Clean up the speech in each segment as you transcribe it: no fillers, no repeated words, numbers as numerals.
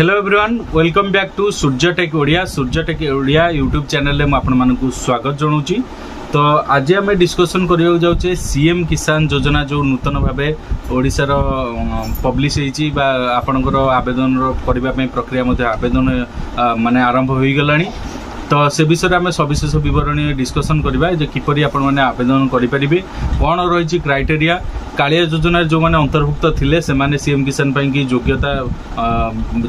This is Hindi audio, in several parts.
Hello everyone, welcome back to Surya tech Odia YouTube channel में आपण मानकु स्वागत जनाऊँगी। तो आज आम डिस्कसन करने जाऊे सीएम किसान योजना जो नूतन भाव ओडिशार पब्लिश होती आपणकर आवेदन करने प्रक्रिया आवेदन माने आरंभ हो गलानी। तो से विषय में सविशेष बरणी डिस्कसन करवा जे किपरि आपण माने आवेदन करेंगे, कौन रही क्राइटेरिया, कालिया योजना जो मैंने अंतर्भुक्त थिले से माने सीएम किसान की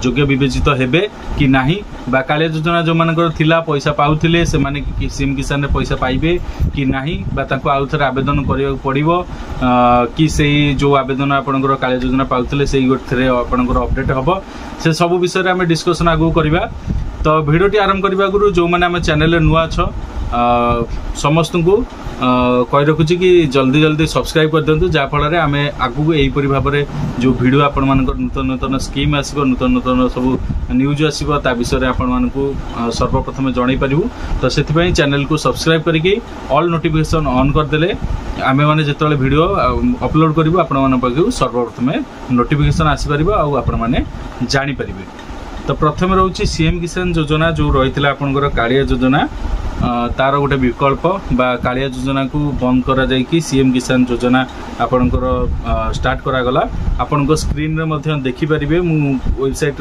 योग्य विवेचित हेबे कि नाही, बा कालिया योजना जो मानकर थिला पैसा पाउथिले से माने कि सीएम किसान रे पैसा पाइबे कि नाही, बा ताको आउ थरे आवेदन करियो पड़िबो कि सेही जो आवेदन आपनकर कालिया योजना पाउथिले सेही गोथरे आपनकर अपडेट हबो। से सब विषय आम डिस्कसन आगु करबा। तो भिडियोटी आरंभ करने आगु जो मैंने आम चैनल नुआ छ समस्त को कही रखुची कि जल्दी सब्सक्राइब कर दिंतु, जहाँफल आम आगू यहीपरि भाव में जो भिडियो आपण मान नूतन नूतन स्कीम आसो नूतन नूतन सब न्यूज आसो ता विषय आपण मानकु सर्वप्रथम जणै पारिबु। तो से चैनल को सब्सक्राइब करके ऑल नोटिफिकेशन ऑन करदेले आमे माने जेतले वीडियो अपलोड करिवु आपण मान पाखु सर्वप्रथम नोटिफिकेशन आसी पारिबो आ आपण माने जानि पारिबे। तो प्रथम रोचे सीएम किसान योजना जो रही आपंकर कालिया योजना तार गोटे विकल्प बा कालिया योजना को बंद करा जाय कि सीएम किसान योजना आपंकर स्टार्ट करागला। आपण स्क्रीन रे मध्य देखि परिबे, मु वेबसाइट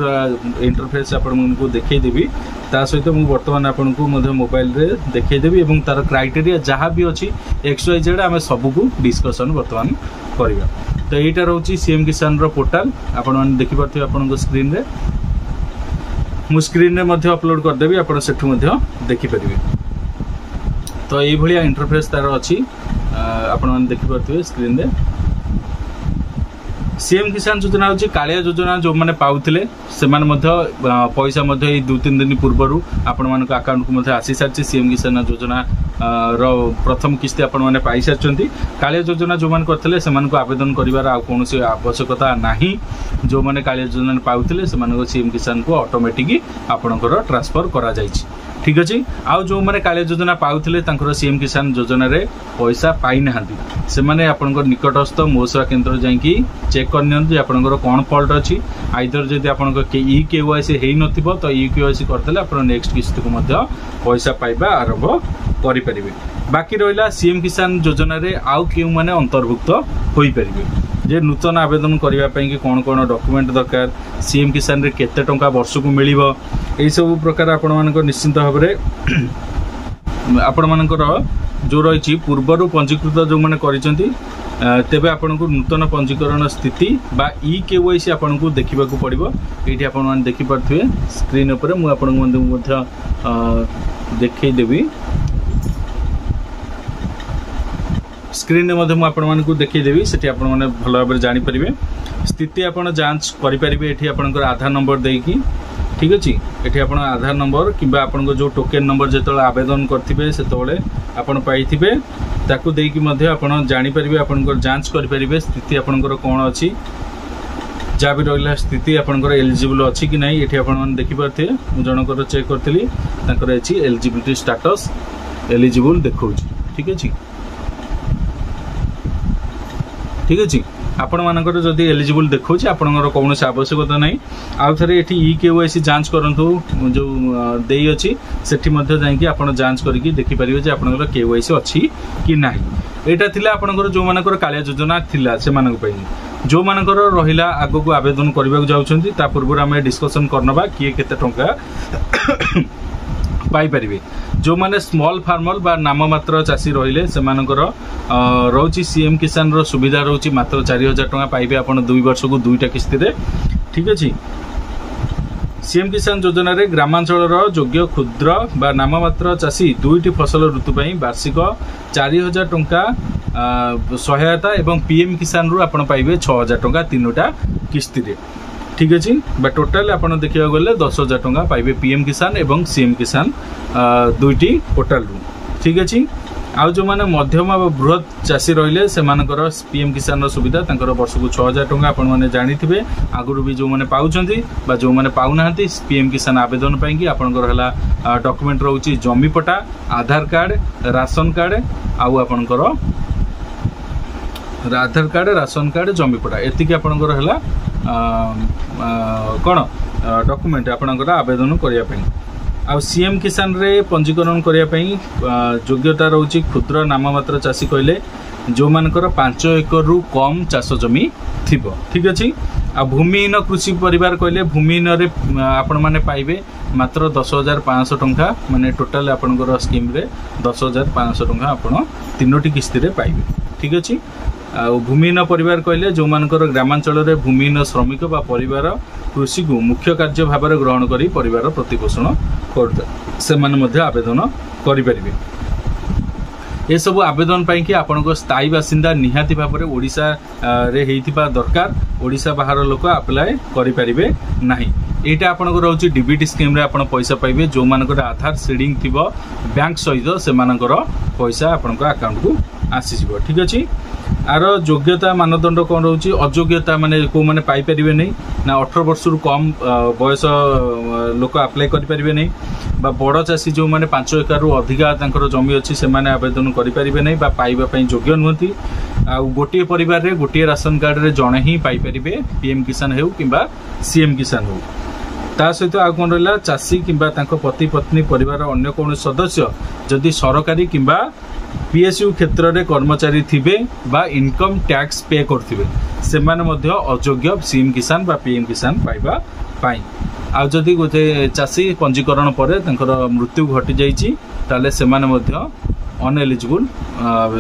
इंटरफेस आपण को देखै देबी, ता सहित मु वर्तमान आपण को मध्य मोबाइल रे देखै देबी एवं तार क्राइटेरिया जहाँ भी अछि XYZ आमे सब को डिस्कशन वर्तमान करिबा। तो एटा रोची सीएम किसान रो पोर्टल आपण माने देखि परथिबे आपण स्क्रीन रे, मु स्क्रीन रे मध्य अपलोड करदेवी, आप देखिपारे। तो ये इंटरफेस तार अच्छी आपण देखिपे स्क्रीन रे। सीएम किसान योजना हूँ कालिया योजना जो मैंने पाउथिले से पैसा 2-3 दिन पूर्वर आपण मान अकाउंट को आसी सारी सीएम किसान योजना रो प्रथम किस्ती आपण मैंने पाई सारी। कालिया योजना जो मैंने करते से आवेदन कर कौन आवश्यकता नहीं, जो मैंने कालिया योजना पाउथिले से सीएम किसान को ऑटोमेटिक आपणकर ट्रांसफर करा जायछि। ठीक अच्छे। आउ जो मैंने कालिया योजना पाउथिले तांकर सीएम किसान योजना रे पैसा पाई नाहांती से माने आपणकर निकटस्थ मो सेवा केन्द्र जाइकी चेक करनियंतु आपणकर कोन फॉल्ट अछि। आइदर जदि आपणकर KYC हेई नथिबो तो KYC करदेले आपण नेक्स्ट किस्ती को मध्य पैसा पाइबा आरंभ करि परिबे। बाकी रहिला सीएम किसान योजना रे आउ केउ माने अंतर्भुक्त होई परिबे, जे नूतन आवेदन करबा पई कि कोन कोन डॉक्यूमेंट दरकार, सीएम किसान रे केते टंका वर्ष को मिलिबो, एई सब प्रकार आपण मानकर निश्चित भाव में आपण मानकर जो रही पूर्वर पंजीकृत जो मैंने करिसेंती तेबे आपन को नूतन पंजीकरण स्थिति बा KYC आपन को देखा पड़ो। ये आपण मैंने देखिपे स्क्रीन उपर मु आपन को देखदेवी, स्क्रीन में मुझे देखदेवी से आपने भल भाव जानीपर स्थिति आप जांच करेंगे। ये आपंकर आधार नंबर देकी, ठीक अच्छे, ये आप आधार नंबर कि आपन जो टोकेन नंबर जो आवेदन करेंगे से आपन पाइबे ताकू देकी आपन जानीपर आपंकर जांच करेंगे स्थिति आपंकर कौन अच्छी, जहाँ भी रहा स्थिति आपंकर एलिजिबल अच्छी कि नहीं। ये आपने देखिपे मुझे जनकर चेक करी एलिजिबिलिटी स्टेटस एलिजिबल देखा। ठीक अच्छे, ठीक अच्छे। आपण मानकर जदि एलिजिबल देखा आपंकर कौन आवश्यकता नहीं। आउ थे ये KYC जांच करंतु जो देई अछि सेठी मध्य जाइए आप जांच करके देखिपारे जे आपंकर KYC अच्छी कि नहीं। एटा थिला आपंकर जो मानकर कालिया योजना थिला से मानक पई जो मानकर रहिला आगो को आवेदन करबा जाउछंती ता पूर्व आम डिस्कसन करनबा किए केते टंका पाई परिबे। जो माने स्मॉल फार्मर बा नाममात्र चाषी रहिले से मानकर रोची सीएम किसान रो सुविधा रोची मात्र 4000 टंका पाइबे आपण 2 वर्ष को 2टा किस्ती रे। ठीक अछि। सीएम किसान योजना रे ग्रामांचल रो योग्य क्षुद्र बा नाममात्र चाषी 2टी फसल ऋतु पई वार्षिक 4000 टंका सहायता एवं पीएम किसान रु आपण पाइबे 6000 टंका 3टा किस्ती रे। ठीक अच्छे। टोटाल आपन देखा गले 10,000 टंका पाइबे पीएम किसान एवं सीएम किसान 2टी पोर्टाल रु। ठीक अच्छे। आउ जो माने मध्यम बृहत चाषी रहिले से मानकर पीएम किसान सुविधा तांकर वर्ष को 6000 टंका आपण माने जानिथिबे आगुरु भी जो माने पाउचंती बा जो माने पाउनाहांती पीएम किसान आवेदन पई कि आपनकर हला डॉक्यूमेंट रहउची जमी पट्टा, आधार कार्ड, राशन कार्ड आउ आपनकर आधार कार्ड, राशन कार्ड, जमी पट्टा एतिकी आपनकर हला कौन डॉक्यूमेंट आपणकर आवेदन करिया पई आ सीएम किसान रे पंजीकरण करिया पई योग्यता रहउची क्षुद्र नाममात्र चाषी कहले जो मानकर 5 एकर रु कम चाष जमी थिबो ठीक अछि आ भूमिहीन कृषि परिवार कहले भूमिहीन रे आपण माने पाइबे मात्र 10,500 टंका माने टोटल आपनकर स्कीम रे 10,500 टंका आपण 3टी किस्ती रे पाइबे ठीक अछि आ भूमिहीन परिवार कहले जो मानकर ग्रामांचल रे भूमिहीन श्रमिक बा परिवार कृषि को मुख्य कार्य भाव में ग्रहण करी परिवार प्रतिपोषण कर से आवेदन करें ये सब आवेदन पाई कि आपण स्थायी बासिंदा निहाती भाव में ओडिशा रे हेइथिबा दरकार ओडिशा बाहर लोक अप्लाई करि परिबे नाही एटा आपण रहउची डीबीटी स्कीम रे आपण पैसा पाइबे जो मानकर आधार सीडिंग थिबो बैंक सहित से मानकर पैसा आपण अकाउंट को आसी जिवो ठीक अछि आर योग्यता मानदंड कौन रोचे अयोग्यता माने को माने पाई परिबे नहीं ना 18 वर्ष रु कम बयस लोक अप्लाई करि परिबे नहीं बा बड़ चाषी जो माने 5 एकर रु अधिका तांकर जमी अछि से माने आवेदन करि परिबे नहीं बा पाइबा पई योग्य नहंती आ गोटे परिवार रे गोटे राशन कार्ड रे जणे ही पाई परिबे पीएम किसान हेउ किबा सीएम किसान हेउ ता सहित आ कोन रहला चाषी किबा तांको पति पत्नी परिवार अन्य कोन सदस्य जदि सरकारी किबा पीएसयू क्षेत्र रे कर्मचारी थिबे बा इनकम टैक्स पे करथिबे से माने मध्य अयोग्य सीएम किसान बा पीएम किसान पाइबा पाई आ जदि गोटे चाषी पंजीकरण पर तांकर मृत्यु घटी जाइछि ताले से माने मध्य अनएलिजिबल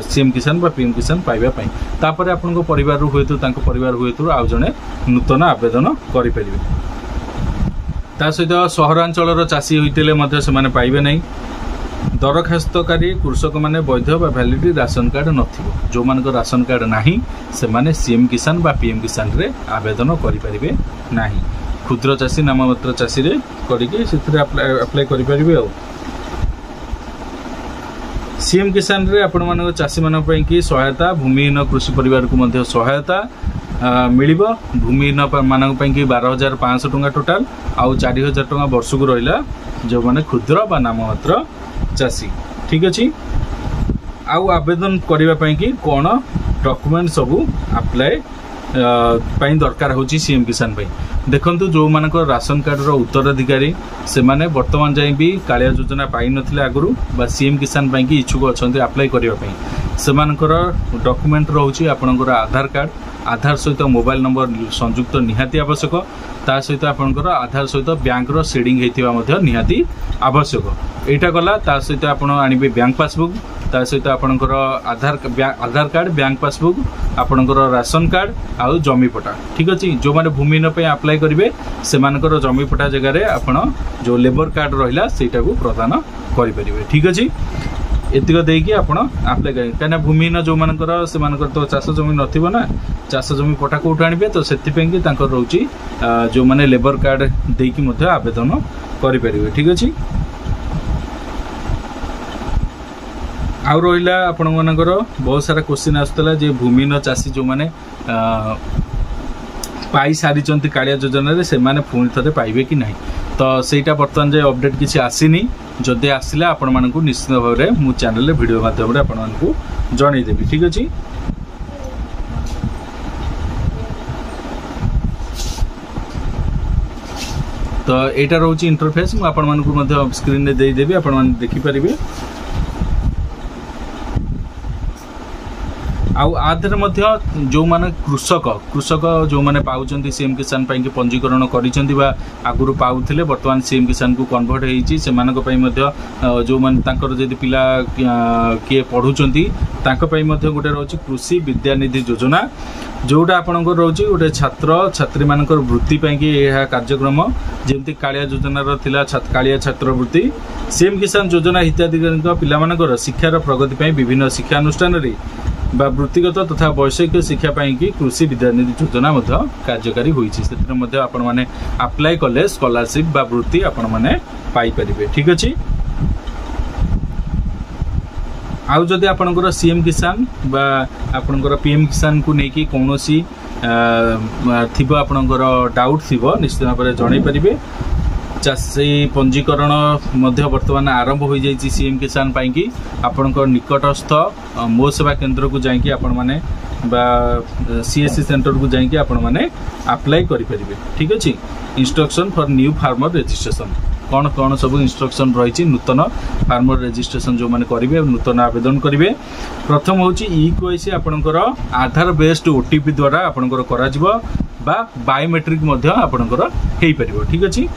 सीएम किसान बा पीएम किसान पाइबा पाई तापर आपनको परिवार रु होयतो तांको परिवार होयतो आ जने नूतन आवेदन करि परिबे ता सहित सहरांचल चाषी होइतेले मध्य से माने पाइबे नहीं दरखास्तकारी कृषक माने वैध बा वैलिडिटी राशन कार्ड नथिबो जो मानक राशन कार्ड नाही से माने सीएम किसान बा पीएम किसान रे आवेदन करि परिबे नाही क्षुद्र चाषी नाममात्र चाषी रे करिके सिथरे अप्लाई करि परिबे आ सीएम किसान रे आपण मानक चाषी मान पई कि सहायता भूमिहीन कृषि परिवार को मध्ये सहायता मिलिबो भूमिहीन मानक पई कि 12,500 टंका टोटल आउ 4,000 टंका वर्ष को रहिला जो माने क्षुद्र बा नाममात्र चाषी ठीक अछि आउ आवेदन करिबा पई कि कोन डॉक्यूमेंट सब अप्लाई पई दरकार होची सीएम किसान पई देखंतु जो मानक राशन कार्ड रो उत्तराधिकारी से माने वर्तमान जाई भी कालिया योजना पाई नथिले आगुरु बा सीएम किसान पई कि इच्छुक अछंती अप्लाई करिबा पई से मानकर डॉक्यूमेंट रहउची आपनकर आधार कार्ड आधार सहित मोबाइल नंबर संयुक्त निहाती आवश्यक ता सहित आपनकर आधार सहित बैंक रो सीडिंग हेतिबा मध्ये निहाती आवश्यक एटा गला ता सहित आपण आनिबे बैंक पासबुक ता सहित आपनकर आधार कार्ड बैंक पासबुक आपनकर राशन कार्ड आउ जमी पटा ठीक अछि जो माने भूमिहीन पे अप्लाई करिवे से मानकर जमी पटा जगह रे आपण जो लेबर कार्ड रहिला सेटा को प्रदान करि परिबे ठीक अछि एतिक देकी आपण अप्लाई करें कना भूमिहीन जो मानकर से मानकर तो चाष जमी नथिबो ना चाष जमी पटा कोठ आनिबे तो सेति पेंगी तांकर रहउची जो माने लेबर कार्ड देकी मध्ये आवेदन करि परिबे ठीक अछि आउ रहिला आपण मानकर बहुत सारा क्वेश्चन आस्तला जे भूमिहीन चाषी जो माने पाई सारी चंती कालिया योजना रे से माने पुणी थरे पाइबे कि नहीं तो सेटा बर्तमान जे अपडेट किछि आसीनी जदि आसिला आपण मानकु निश्चित भाव रे मु चैनल रे वीडियो माध्यम रे आपण मानकु जणै देबी ठीक अछि तो एटा रहउची इंटरफेस मु आपण मानकु मध्ये स्क्रीन रे देई देबी आपण मान देखि परिबे आउ आधर मध्य जो माने कृषक जो माने पाउचंती सीएम किसान पई के पंजीकरण करिसंती बा आगुरु पाउथिले वर्तमान सीएम किसान को कन्वर्ट हेइची से मानक पई मध्य जो माने तांकर जदि पिला के पढुचंती तांक पई मध्य गोटे रहउची कृषि विद्यानिधि योजना जोटा आपनकर रहउची गोटे छात्र छात्री मानकर वृत्ति पई के यह कार्यक्रम जेमती कालिया योजना रो थिला कालिया छात्र वृत्ति सीएम किसान योजना हिताधिकारी पिला मानकर शिक्षार प्रगति पई विभिन्न शिक्षा अनुष्ठान रे बा वृत्तिगत तथा वैषयिक शिक्षा पाई कि कृषि विद्यानिधि योजना मध्ये कार्यकारी होईछि सेतिर मध्ये आपण माने अप्लाई कले स्कॉलरशिप बा वृत्ति आपण माने पाई परिबे ठीक अछि आउ जदि आपनकर सीएम किसान बा आपनकर पीएम किसान को नेकी कोनोसी थिबो आपनकर डाउट थिबो निश्चित भाबरे जणै परिबे चाषी पंजीकरण मध्य वर्तमान आरंभ हो जाइए सीएम किसान पाई कि आपनकर निकटस्थ मो सेवा केन्द्र को जाइए आपण माने बा सीएससी सेंटर को जाइए आपण मैंने अप्लाई करेंगे। ठीक अच्छे। Instruction for new farmer registration कौन कौन सब इंस्ट्रक्शन रही नूतन फार्मर रजिस्ट्रेशन जो मैंने करेंगे नूतन आवेदन करेंगे। प्रथम हूँ इक्वाईसी आपणकर आधार बेस्ड ओटीपी द्वारा आपणकर करा बा बायोमेट्रिक आपणकर हो पार। ठीक अच्छे।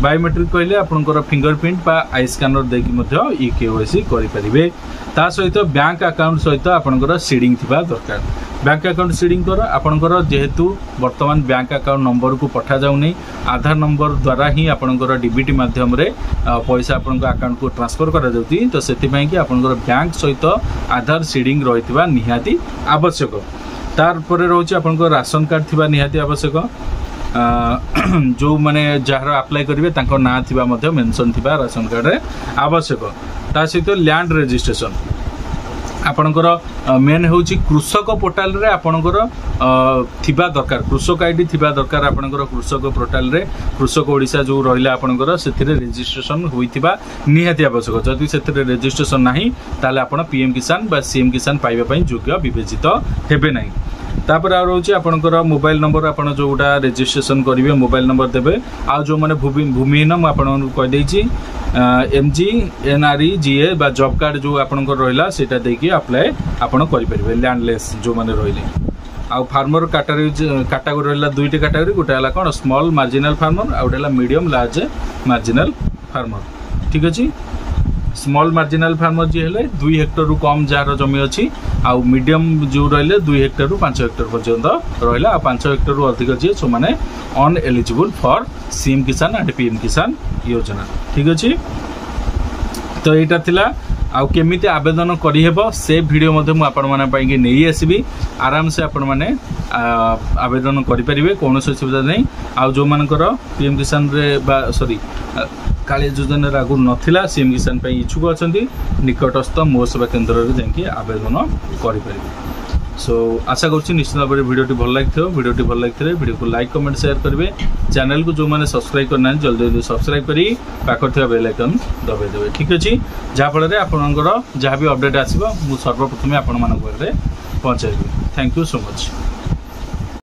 बायोमेट्रिक कहले आपणकर फिंगरप्रिंट बा आई स्कैनर देकी ई केवाईसी करेंगे। ता सहित बैंक अकाउंट सहित आपणकर सीडिंग थिबा दरकार। बैंक अकाउंट सीडिंग कर आपणकर जेहेतु वर्तमान बैंक अकाउंट नंबर को पठा जाउनी आधार नंबर द्वारा ही आपणकर डीबीटी माध्यम रे पैसा आपणक अकाउंट को ट्रांसफर करा जाउती। तो सेति पई कि आपणकर बैंक सहित आधार सीडिंग रहितबा निहाती आवश्यक। तार परे रहउची आपणकर राशन कार्ड थिबा निहाती आवश्यक। जो माने जहार अप्लाई करेंगे तांको ना थिबा मध्य मेंशन थिबा राशन कार्ड रे आवश्यक। ता सहित लैंड रजिस्ट्रेशन आपणकर मेन होची कृषक पोर्टाल रे आपणकर थिबा दरकार। कृषक आईडी थिबा दरकार आपणकर कृषक पोर्टाल रे कृषक ओडिशा जो रहिला आपणकर सेथिरे रजिस्ट्रेशन होइथिबा निहाती आवश्यक। जदि सेथिरे रजिस्ट्रेशन नाही ताले आपण पीएम किसान बा सीएम किसान पाइबा पई योग्य विवेचित हेबे नाही। तापर आ रोचे आपणकर मोबाइल नंबर आपण जोटा रजिस्ट्रेशन करेंगे मोबाइल नंबर देबे। आ जो माने भूमिहीन मु आपन कह देछि एमजी एनआरई जीए बा जॉब कार्ड जो आपणकर रहिला सेटा देकी अप्लाई आपण करि परिबे लैंडलेस जो माने रहिले। आ फार्मर कैटेगरी रहिला दुईटी कैटेगरी गोटे हला कोन स्मॉल मार्जिनल फार्मर आ गोटे हला मीडियम लार्ज मार्जिनल फार्मर। ठीक अछि। स्मॉल मार्जिनल फार्मर जी हेले 2 हेक्टर रु कम जार जमी अच्छी आउ मीडियम जो रहिले 2 हेक्टर रु 5 हेक्टर पर्यंत रहिला आ 5 हेक्टर रु अधिक जी सो माने अन एलिजिबल फॉर सीएम किसान एंड पीएम किसान योजना। ठीक अछि। तो एटा थिला आउ केमिति आवेदन करि हेबो से वीडियो मध्ये मु आपण माने पई नै आसीबी आराम से आपण माने आवेदन करि परिबे कोनो सुविधा नै। आउ जो मानकर पीएम किसान रे बा सॉरी काली योजना आगु नथिला सीएम किसान पे इच्छुक अछंती निकटस्थ मो सेवा केन्द्र रे जाके आवेदन करि परिबे। सो आशा करछि निश्चित भाव वीडियोटी भल लागिथो। वीडियोटी भल लागिथले वीडियो को लाइक कमेंट शेयर करिवे। चैनल को जो माने सब्सक्राइब करना जल्दी जल्दी सब्सक्राइब करी पाखर थिबा बेल आइकन दबाइ देबे। ठीक अछि। जा फल रे आपनकर जहा भी अपडेट आसीबो मु सर्वप्रथमे आपण मानक रे पहुंचाइबे। Thank you so much.